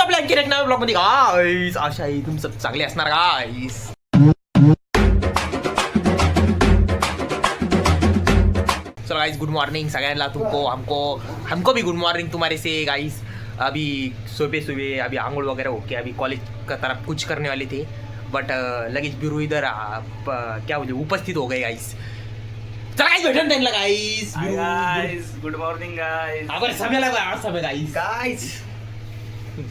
आपल्या आणखी एक नव्या ब्लॉगमध्ये गाईस. आशा आहे तुमचं चांगले असणार गाईस. चलो गाइस, गुड मॉर्निंग सगळ्यांना. तुमको हमको भी गुड मॉर्निंग तुम्हारे से गाइस. अभी सुबह अभी आंगुल वगैरह होके अभी कॉलेज का तरफ कुछ करने वाले थे, बट लगेज बिरू इधर क्या बोले उपस्थित हो गए गाइस. चला गाइस, भेटन त्यांना guys. Guys good morning guys. आपण सभेला गाइस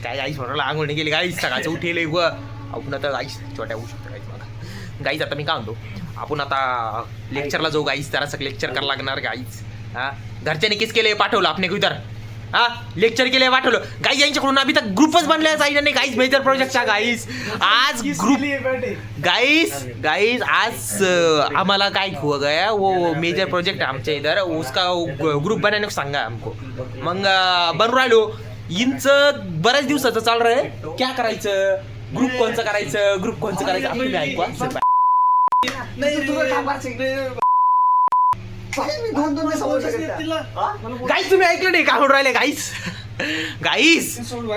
काय गाइस म्हणाला आंघोळ नाही गेली गाइस. सकाळचं उठेल व आपण आता गाइस छोट्या होऊ शकतो गाइस. मला गाइस आता मी काय म्हणतो, आपण आता लेक्चरला जाऊ गाइस. जरासं लेक्चर करायला लागणार गाइस. हा, घरच्याने किस केले पाठवलं आपने को इधर. हा, लेक्चर केले पाठवलं गाइस. यांच्याकडून अभी तक ग्रुपच बनला जाईल नाही गाइस मेजर प्रोजेक्टचा गाइस. आज ग्रुप गाइस आज आम्हाला काय हुआ गया वो मेजर प्रोजेक्ट आमच्या इधर उसका ग्रुप बनाने को सांगा हमको. मग बनू राहिलो. इंचं बऱ्याच दिवसाचं चाल रहा है. क्या करायचं, ग्रुप कोणचं करायचं आपण ऐकवा. गाईस तुम्ही ऐकलं नाही का म्हणून राहिले गाईस.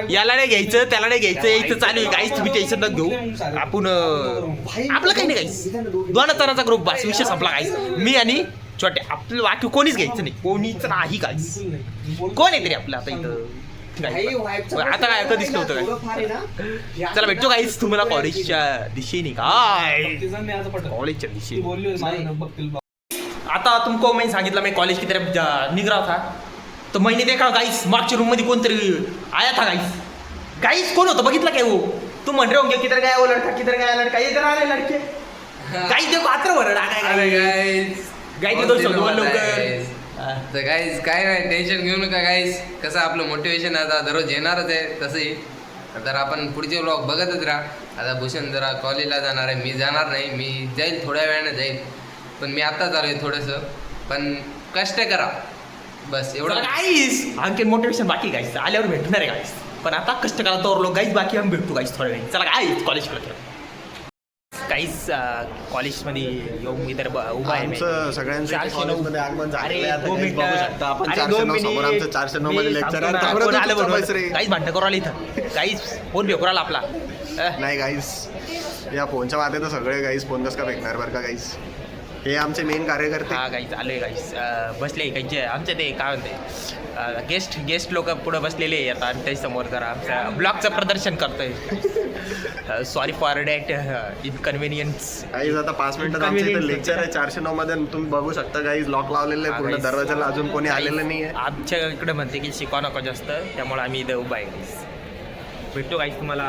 याला नाही घ्यायचं त्याला नाही घ्यायचं इथं चालू आहे गाईस. तुम्ही टेन्शन न घेऊ. आपण आपलं काही नाही गाईस. 2 जणांचा ग्रुप बस, विषय संपला गाईस. मी आणि छोटे. आपलं बाकी कोणीच घ्यायचं नाही, कोणीच नाही गाईस. कोण आहे तरी आपलं आता इथं आता काय कधीच नव्हतं काय. चला भेटतो गाईस तुम्हाला कॉलेजच्या दिशेने. काय कॉलेजच्या दिशेने आता तुमको मैं सांगितलं मैं कॉलेज की तरफ निघ रहा था तो मैंने देखा गाइस मागच्या रूम मध्ये कोणतरी आया था गाइस. कोण होतं बघितलं काय वो. तुम म्हण रहे होंगे किधर गया वो लड़का, किधर गया लड़का, इधर आ रहे लड़के. गाइस देखो आत्र भरड गाइस दोन शब्द बोल लवकर. तर गाईज काय नाही टेन्शन घेऊ नका गाईज. कसं आपलं मोटिवेशन आता दररोज येणारच आहे. तसंही तर आपण पुढचे व्लॉग बघतच राहा. आता भूषण जरा कॉलेजला जाणार आहे, मी जाणार नाही. मी जाईल थोड्या वेळाने जाईल, पण मी आत्ताच आलो आहे थोडंसं. पण कष्ट करा बस एवढं गाईस. आणखी मोटिवेशन बाकी गाईस आल्यावर भेटणार आहे गाईस. पण आता कष्ट करा तर लोक गाईस बाकी आम्ही भेटतो गाईस थोड्या वेळ. चला गाईस कॉलेज करतो गाईस. कॉलेजमध्ये येऊन इतर उभा आहे. सगळ्यांचं कॉलेजमध्ये आगमन झालेलं आहे. 2 मिनिटं बघू शकता आपण 409 समोर आमचं 409 मध्ये लेक्चर आहे. गाईस भांडण करू आले इथं गाईस. फोन भेकू आला आपला. नाही गाईस, या फोनच्या वाटे तर सगळे गाईस फोन कसं का फेकणार बरं का गाईस. हे आमचे मेन कार्यकर्ते. हा गाईस आलोय गाईस. बसले काही आमच्या ते काय म्हणते गेस्ट लोक पुढे बसलेले आहे आता. आणि त्याच्यासमोर जरा आमच्या ब्लॉगचं प्रदर्शन करतोय. Sorry for that inconvenience. Guys आता 5 मिनिटात आमचं इथं लेक्चर आहे 409 मध्ये. तुम्ही बघू शकता गाईज लॉक लावलेलं आहे पूर्ण दरवाजाला. अजून कोणी आलेलं नाही आहे. आमच्या इकडे म्हणते की शिकवा नको जास्त, त्यामुळे आम्ही इथं उभा आहे गाईस. भेटतो गाईस तुम्हाला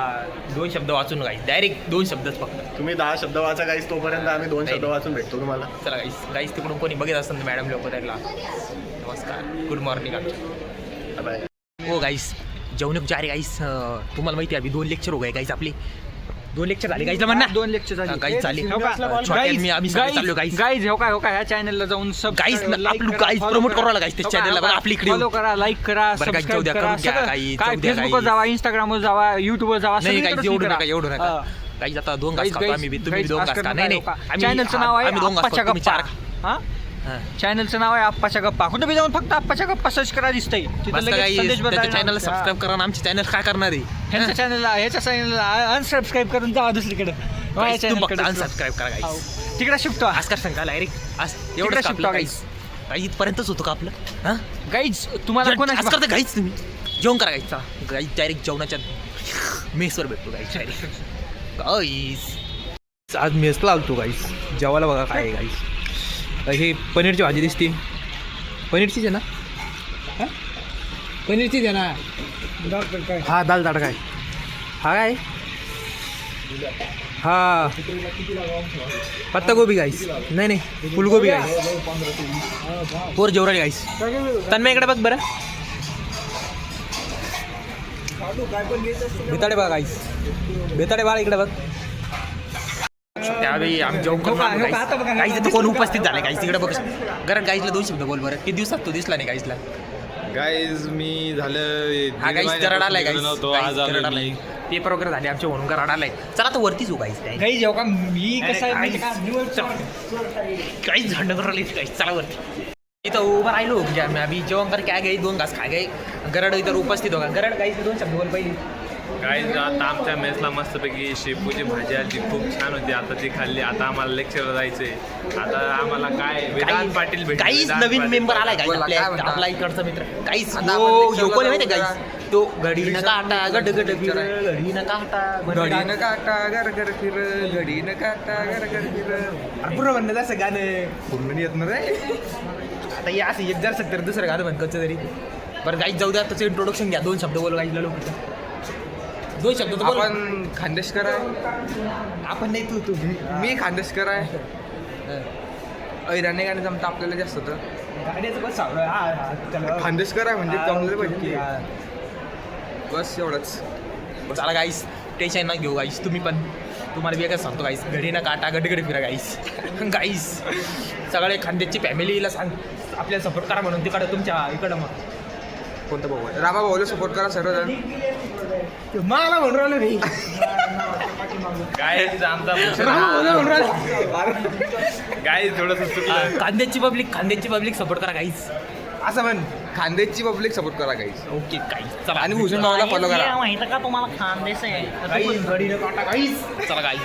2 शब्द वाचून गाईस. डायरेक्ट 2 शब्दच फक्त. तुम्ही 10 शब्द वाचा गाईस, तोपर्यंत आम्ही 2 शब्द वाचून भेटतो तुम्हाला. चला गाईस तिकडून कोणी बघत असेल तर मॅडम लोक त्याला नमस्कार, गुड मॉर्निंग. बाय. हो गाईस जेवण जा रे गाईस. तुम्हाला माहिती आहे अभी 2 लेक्चर हो गए गाईस. आपले 2 लेक्चर झाले गाईसला म्हणा. 2 लेक्चर झाले गाईस चालले. मी आम्ही चाललो गाईस. गाईज हो काय ह्या चॅनलला जाऊन गाईस आपलं गाईस प्रमोट करायला गाईस त्या चॅनलला बघा. आपली इकडे फॉलो करा, लाईक करा, सबस्क्राईब करा. काय फेसबुकवर जावा, इंस्टाग्रामवर जावा, युट्यूबवर जावा. नाही गाईस एवढं नका गाईस. आता 2 घास खातो आम्ही. तुम्ही 2 घास खा. नाही चॅनलचं नाव आहे आम्ही 2 घास आप्पाच्या खातो, तुम्ही 4 गप्पा. हा, चॅनलचं नाव आहे आप्पाच्या गप्पा. कुठे बी जाऊन फक्त आप्पाच्या गप्पा सर्च करा, दिसतंय तिथं लगेच संदेश त्याच्या चॅनलला सबस्क्राईब करा. आमचे चॅनल काय करणार आहे. ह्याच्या चॅनलला अनसबस्क्राईब करून जावा दुसरीकडे. सबस्क्राईब करा गाईस. तिकडे शिफ्ट आजकाल सांगा डायरेक्ट एवढं शिकतो गाईस. इथपर्यंतच होतो का आपलं. हा गाईज तुम्हाला कोणाची आज करता गाईस. तुम्ही जेवण करा गाईस. गाईस डायरेक्ट जेवणाच्या मेसवर भेटतो गाईस डायरेक्ट. गाईस आज मेसला आलतो गाईस जेवायला. बघा काय आहे गाईस. हे पनीरची भाजी दिसते. पनीरचीच आहे ना. हां पनीरचीच आहे ना. हा दाल तडका आहे. हा काय हा पत्तागोबी गाईस. नाही फुलगोबी गाईस. पोर जेवराळी गाईस. तन्मय इकडे बघ बरं. बेताडे बघा गाईस. बेताडे बाळ इकडे बघ. त्यावेळी आम्ही जेवण करून गाईस इथं कोण उपस्थित झाले गाईस तिकडे बघ. घरात गाईसला 2 शब्द बोल बरं. किती दिवसात तो दिसला नाही गाईसला. गाईज मी झालं हा गाईस गरड आलाय गाईस. पेपर वगैरे झाले आमचे म्हणून गरड आलाय. चला तर वरतीच हो गाईस. गाईज हो का मी कसं आहे काहीच झंड करून गाईस. चला वरती. इथं उभं राहिलो म्हणजे आम्ही जेवण कर काय गाई 2 घास खा गई. गरड इथं उपस्थित हो का. गरड गाईस 2 शब्द बोल पहिले. गाईज आता आमच्या मेसला मस्तपैकी शेपूची भाजी आली खूप छान होती. आता ती खाल्ली. आता आम्हाला लेक्चरला जायचंय. आता आम्हाला काय वेदांत पाटील भेटले. काहीच वेदांत नवीन पाटील. मेंबर आलाय गाईस बोला, आपल्या काय म्हणता? आपला इकडचा मित्र काहीच आता आपण lecture कोणी ला माहिती जाऊ गाईस तो घडी न काटा गड गड फिर घडी न काटा घडीनं काटा घर घर फिर घडीनं काटा घर घर फिर. पूर्ण म्हणणं असं गाणं पूर्ण येत ना रे. आता या असं एक जर तर दुसरं गाणं म्हणतं तरी बरं गाईस जाऊ द्या त्याचं इंट्रोडक्शन घ्या. 2 शब्द बोल गाईसला लोक 2 शब्द तर बोल. आपण खानदेशकर आहे. आपण नाही तू मी खानदेशकर आहे. ऐराने गाणे जमतं आपल्याला जास्त होतं. गाण्याचं बस सावळं खानदेशकर आहे म्हणजे जमलं पाहिजे. बस एवढंच. चला गाईस टेन्शन ना घेऊ गाईस. तुम्ही पण तुम्हाला वेगळं सांगतो गाईस घडी ना काटा गडगड फिरा गाईस. गाईस सगळे खानदेशची फॅमिलीला सांग आपल्याला सपोर्ट करा म्हणून तिकडं तुमच्या इकडं मग कोणतं भाऊ आहे? रामा भाऊला सपोर्ट करा सर्वजण. मला म्हणून राहिलं नाही गाईज आमचा म्हणून राहिलं. गाईज थोडंसं चुकलं. खानदेशची पब्लिक सपोर्ट करा गाईस असं म्हण. खानदेशची पब्लिक सपोर्ट करा गाईस. ओके गाईस चला. आणि भूषण भाऊला फॉलो करा. माहिती का तुम्हाला खानदेश आहे घडी न काटा गाईस. चला गाईस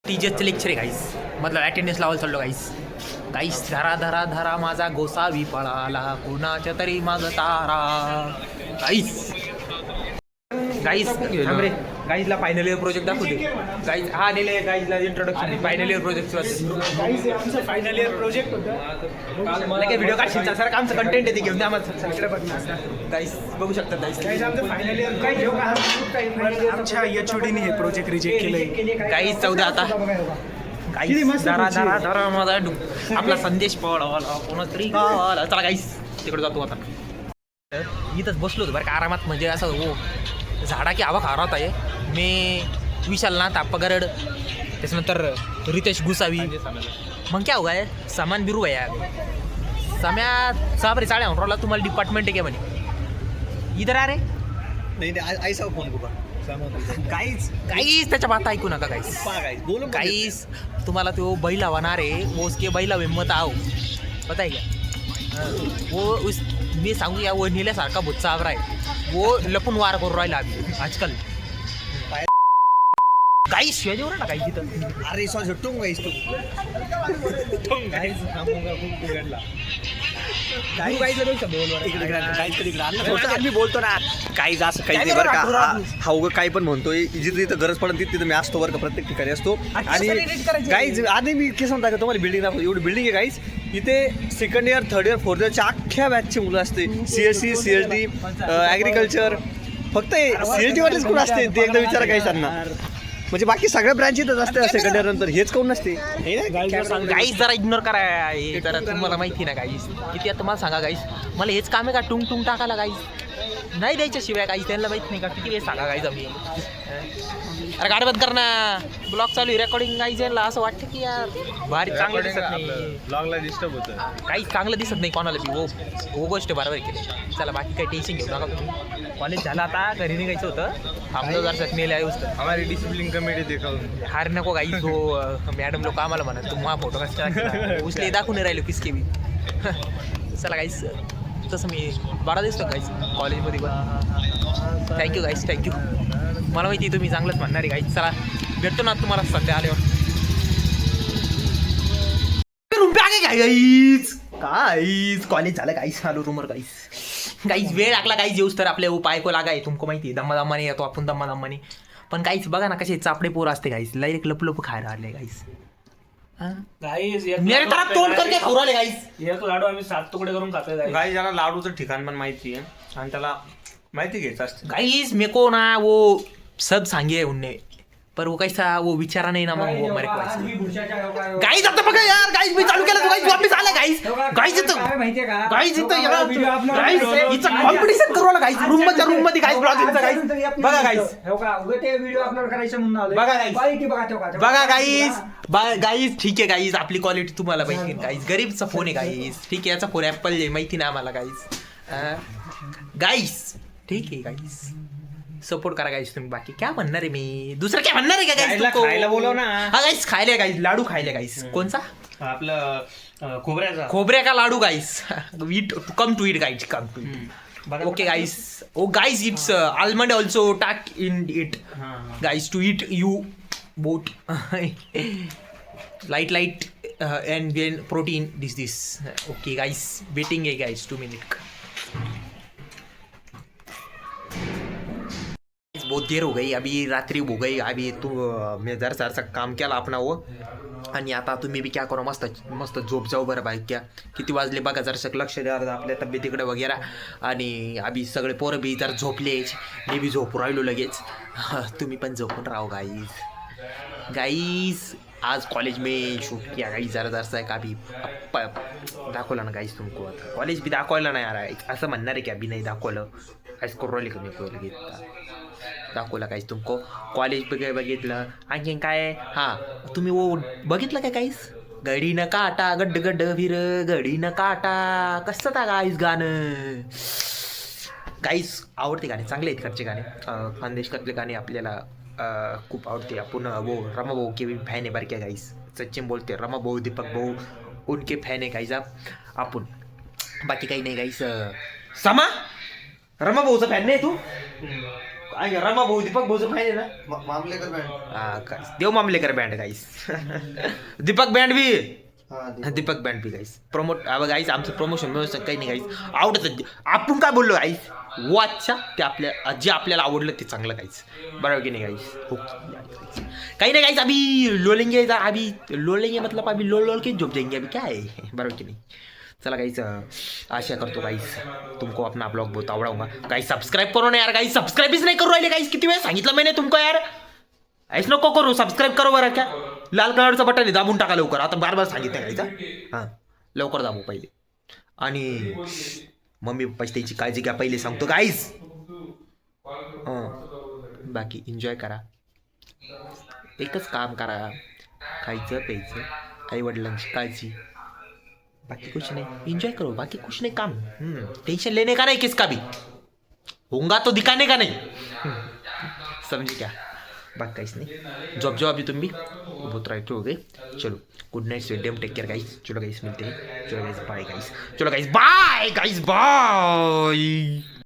टीचरचं लेक्चर आहे गाईस. मतलब अटेंडन्स लावायला चाललो गाईस. गाईस धरा धरा धरा माझा गोसावी पळाला कोणाच्या तरी माझा तारा गाईस. गाईस रे गाईजला फायनल इयर प्रोजेक्ट दाखवते गाईज. हा नेले गाईजला इंट्रोडक्शन फायनल इयर प्रोजेक्ट आमचं फायनल इयर प्रोजेक्ट होतं. मला काय व्हिडिओ काढशील सर आमचं कंटेंट आहे ते घेऊन द्या आम्हाला. गाईस बघू शकतात गाईस आमचं फायनल इयर आमच्या एचओडीने हे प्रोजेक्ट रिजेक्ट केलंय. गाईस 14 आता गाईस धरा धरा धरा माझा आपला संदेश पळाला कोणतरी गावाला. चला गाईस तिकडे जातो आता. इथंच बसलो होतो बरं का आरामात म्हणजे असं हो झाडा की हवा खारात आहे. मी विशालनाथ आप्पा-गरड त्याच्यानंतर रितेश गुसावी मग क्या होगा सामान बिरू आहे यार सम्या साबरे साड्या म्हणून तुम्हाला डिपार्टमेंट आहे क्या म्हणे इधर आ रे नाही ऐसा फोन करू काहीच काहीच त्याच्या बाता ऐकू नका काहीच काहीच. तुम्हाला तो बैल हवाणार आहे वो उसके बैला में मत आओ पता है क्या वो उस मी सांगू या वो नेल्यासारखा भूत चावरा आहे वो लपून वार करून राहिला आम्ही आजकाल. काही शिवाजीवर ना काही तिथं अरे सॉ झटून गाईस तू मी बोलतो ना काही असं काही नाही बरं का. हा उगं काही पण म्हणतोय जिथे तिथं गरज पडत तिथं मी असतो बरं का. प्रत्येक ठिकाणी असतो. आणि गाईज आधी मी काय सांगता का तुम्हाला बिल्डिंग दाखवतो. एवढी बिल्डिंग आहे गाईज. इथे second year third year fourth इयरच्या अख्ख्या बॅचची मुलं असते. CSC CSD ॲग्रिकल्चर फक्त CSD वालेच कोण असते ते एकदा विचारा काही त्यांना. म्हणजे बाकी सगळ्या ब्रँच इथंच असते सेकंड इयर नंतर हेच कोण नसते. गाईस जरा इग्नोर करा हे जरा तुम्हाला माहिती ना गाईस किती आता मला सांगा गाईस मला हेच काम आहे का टुंग टुंग टाकायला गाईस नाही द्यायच्या शिवाय गाईस त्यांना माहित नाही का किती वेळ सांगा गाईस आम्ही. अरे गाडी बंद कर ना ब्लॉग चालू रेकॉर्डिंग गाईस यायला असं वाटतं की यार भारी चांगलं दिसत नाही. ब्लॉगला डिस्टर्ब होतं. काही चांगलं दिसत नाही कोणाला बी वो गोष्ट बरोबर केली. चला बाकी काही टेन्शन घेऊ नका तुम्ही. कॉलेज झालं आता घरी निघायचं होतं आमचं जर नेलं आहे उचल हमारी डिसिप्लिन कमेटी देखावून हार नको गाई तो मॅडम लोक आम्हाला म्हणत तुम्हाला फोटो कसा उचले दाखवून राहिलो किसके बी. चला गाईस तसं मी बरा दिसतो गाईस कॉलेजमध्ये पण. थँक्यू गाईस थँक्यू. मला माहिती तुम्ही चांगलंच म्हणणार आहे गाईस. चला भेटतो ना तुम्हाला सध्या आल्यावर. गाईस कॉलेज झालं गाईस आलो रूमवर गाईस. गाईस वेळ लागला गाईस येऊस तर आपल्या पाय को लागा आहे तुमको माहिती आहे दम्मा दम्माने येतो आपण दम्मा दम्माने. पण गाईस बघा ना कसे चापडे पोर असते गाईस लाईक लप लप खायला आले गाईस. मेरे तरफ तोंड करके खाऊ राहिले गाईस. एक लाडू आम्ही 7 तुकडे करून खातोय. गाईज याला लाडूचं ठिकाण पण माहिती आहे आणि त्याला माहिती घ्यायचं असतं. गाइस मेरे को ना वो सब सांगे उनने पर वो कैसा वो विचारा नहीं ना मग वो मेरे को गाइस आता बघा यार गाइस मी चालू केलं गाइस वापस आला गाइस गाइस इथं गाइस इथं गाइस इथं कॉम्पिटिशन करू ना गाइस रूम मध्ये गाइस ब्लॉगिंगचा गाइस बघा गाइस व्हिडिओ अपलोड करायचं म्हणून आलोय. बघा गाइस क्वालिटी बघा बघा गाइस गाइस ठीक आहे गाइस आपली क्वालिटी तुम्हाला माहिती आहे गाइस गरीबचा फोन आहे गाइस ठीक आहे याचा फोन ऍपल आहे माहिती ना आम्हाला गाइस गाइस ठीक आहे गाइस सपोर्ट करा गाइस तुम्ही बाकी काय म्हणणार आहे मी दुसरं काय म्हणणार आहे का गाइस खायला बोलव ना. हा गाइस खायला गाइस लाडू खायला गाइस कोणचा आपलं खोबऱ्याचा खोबऱ्या का लाडू guys eat come to it guys come to it Okay, guys. Oh, guys, it's almond also. Tack in it, guys. To eat you both. light, and then protein. This. Okay, guys. Waiting, guys. 2 minutes. बहुत देर हो गई अभी रात्री हो गई अभी तू मी जरसा काम केला आपण हो आणि आता तुम्ही बी क्या करो मस्त मस्त झोप जाऊ बरं बाई क्या किती वाजले बघा जरसं लक्ष द्या आपल्या तब्येतीकडे वगैरे आणि अभी सगळे पोरं बी जर झोपले मी बी झोपू राहिलो लगेच तुम्ही पण झोपून राहो गाईज आज कॉलेज में शूट किया गाईज जरा आहे का अभी दाखवलं ना गाईज तुमको आता कॉलेज बी दाखवलं नाही यार असं म्हणणार आहे की अभी नाही दाखवलं काहीच करू राहिले का मी दाखवलं काहीच तुमको कॉलेज बघितलं आणखीन काय हां तुम्ही वो बघितलं काय काहीच गडी न काटा गड्ड गड्ड फिर गडी न काटा कसं था गाईस गाणं गाईस आवडते गाणे चांगले आहेत कडचे गाणे खानदेशकरचे गाणे आपल्याला खूप आवडते आपण वो रमाभाऊ के फॅन आहे बरं क्या गाईस सचिन बोलते रमाभाऊ दीपक भाऊ उनके फॅन आहे गाईस आपण बाकी काही नाही गाईस समा रमाभाऊचा फॅन नाही तू रमा भाऊ दीपक भाऊचं फायदे ना मामलेकर बँड देव मामलेकर बँड गाईस दीपक बँड बी दीपक बँड बी गाईस प्रमोट गाईस आमचं प्रमोशन व्यवस्थित काही नाही गाईस आवडत आपण काय बोललो गाईस वो अच्छा ते आपल्या जे आपल्याला आवडलं ते चांगलं गाईस बरोबर की नाही गाईस ओके काही नाही गाईस अभी लोलेंगे अभी लोलेंगे मतलब अभी लोल के झोप जाएंगे अभी क्या है बरोबर की नाही चला गाइस आशा करतो गाइस तुमको अपना ब्लॉग बहुत आवड़ाऊंगा गाइस सब्सक्राइब करो ना यार गाइस सब्सक्राइब नहीं करो राहिले गाइस किती वेळ सांगितलं मैंने तुमको यार ऐस नको करू सबस्क्राईब करो बरं क्या लाल कलरचं बटन आहे दाबून टाका लवकर आता बार सांगितलं गाइस हां लवकर दाबू पहिले आणि मम्मी पप्पाची त्याची काळजी घ्या पहिले सांगतो गाइस बाकी एन्जॉय करा एकच काम करा खायचं प्यायचं आई वडिलांची काळजी बाकी कुछ नहीं एंजॉय करो बाकी कुछ नहीं काम टेंशन लेने का नहीं किसका भी होगा तो दिखाने का नहीं समझे क्या बात काहीच नहीं जॉब अभी तुम भी बहुत राइट हो गए चलो good night sweet dream take care guys चलो गाइस मिलते हैं चलो गाइस बाय गाइस चलो गाइस बाय